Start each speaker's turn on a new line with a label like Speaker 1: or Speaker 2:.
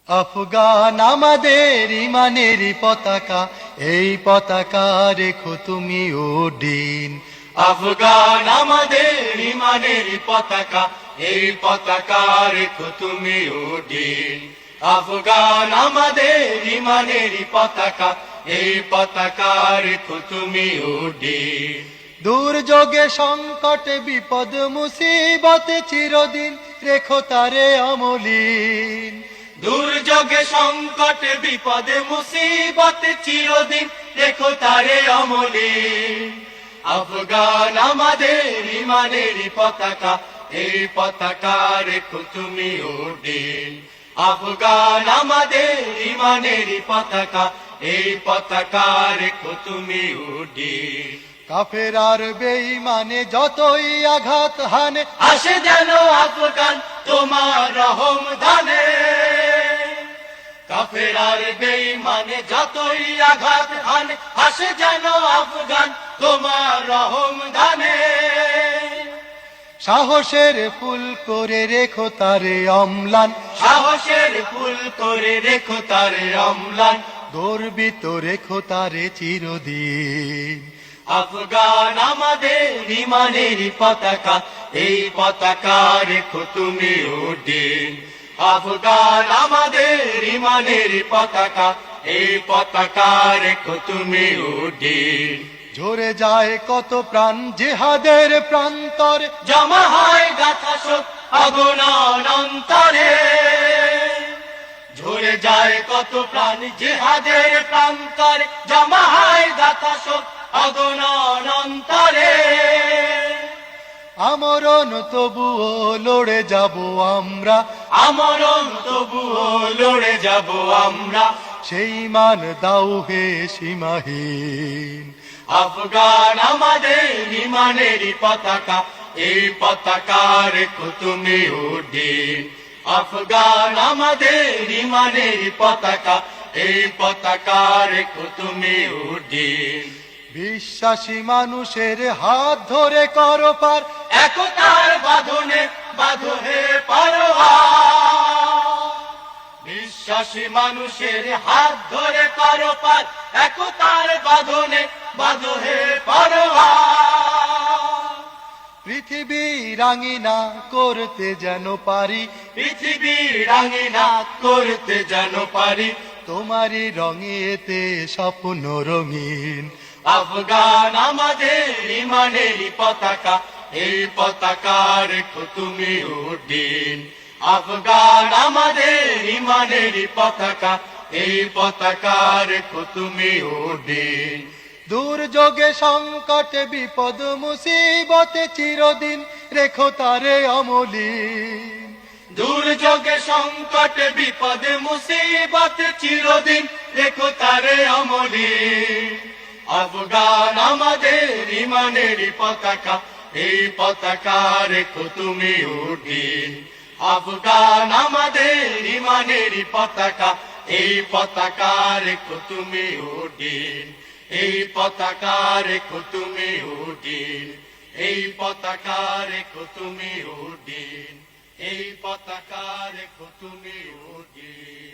Speaker 1: আফগান আমাদের ইমানেরই পতাকা, এই পতাকা রেখো তুমি উড্ডীন।
Speaker 2: আফগান আমাদের ইমানেরই পতাকা, এই পতাকা রেখো তুমি উড্ডীন। আফগান আমাদের ইমানেরই পতাকা, এই পতাকা রেখো তুমি উড্ডীন।
Speaker 1: দুর্যোগে সংকটে বিপদ মুসিবতে চিরদিন রেখো তারে অমলিন।
Speaker 2: দুর্যোগে সংকটে বিপদে মুসিবতে চিরদিন রেখো তারে অমলিন। আফগান আমাদের ইমানেরই পতাকা, এই পতাকা রেখো তুমি উড্ডীন। আফগান আমাদের ইমানেরই পতাকা, এই পতাকা রেখো তুমি উড্ডীন।
Speaker 1: কাফের আর বেঈমানে যতই আঘাত হানে,
Speaker 2: আসে যেন আফগান তোমার রহম দানে। কাফের আর বেঈমানে যতই আঘাত হানে, আসে যেন আফগান তোমার রহম দানে।
Speaker 1: সাহসের ফুল করে রেখো তারে অম্লান,
Speaker 2: সাহসের ফুল করে রেখো তারে অম্লান।
Speaker 1: গর্বিত রেখো তারে চিরদিন।
Speaker 2: আফগান আমাদের ইমানেরই পতাকা, এই পতাকা রেখো তুমি উড্ডীন। আফগান আমাদের ইমানেরই পতাকা, এই পতাকা রেখো তুমি উড্ডীন।
Speaker 1: ঝরে যায় কত প্রাণ জিহাদের প্রান্তরে,
Speaker 2: জমা হয় গাথা শোক অগণন অন্তরে। ঝরে যায় কত প্রাণ জিহাদের প্রান্তরে, জমা হয় গাথা শোক অগণন অন্তরে।
Speaker 1: আমরণ তবুও লড়ে যাব আমরা,
Speaker 2: আমরণ তবুও লড়ে যাব আমরা।
Speaker 1: সেই মান দাও হে সীমাহীন।
Speaker 2: আফগান আমাদের ইমানেরই পতাকা, এই পতাকা রেখো তুমি উড্ডীন। আফগান আমাদের ইমানেরই পতাকা, এই পতাকা রেখো তুমি উড্ডীন।
Speaker 1: বিশ্বাসী মানুষের হাত ধরে করো পার,
Speaker 2: একতার বাঁধনে বাঁধো হে পারোয়ার। বিশ্বাসী মানুষের হাত ধরে করো পার, একতার বাঁধনে বাঁধো হে পারোয়ার।
Speaker 1: পৃথিবী রাঙিনা করতে যেন পারি,
Speaker 2: পৃথিবী রাঙিনা করতে যেন পারি,
Speaker 1: তোমারই রঙেতে স্বপ্ন রঙিন।
Speaker 2: আফগান আমাদের ইমানেরই পতাকা, এই পতাকা রেখো তুমি উড্ডীন। আফগান আমাদের ইমানেরই পতাকা, এই পতাকা রেখো তুমি উড্ডীন।
Speaker 1: দুর্যোগে সংকটে বিপদ মুসিবতে চিরদিন রেখো তারে অমলিন।
Speaker 2: দুর্যোগে সংকটে বিপদে মুসিবতে চিরদিন রেখো তারে অমলিন। আফগান আমাদের ইমানেরই পতাকা, এই পতাকা রেখো তুমি উড্ডীন। আফগান আমাদের ইমানেরই পতাকা, এই পতাকা রেখো তুমি উড্ডীন। এই পতাকা রেখো তুমি উড্ডীন। এই পতাকা রেখো তুমি উড্ডীন। এই পতাকা রেখো তুমি উড্ডীন।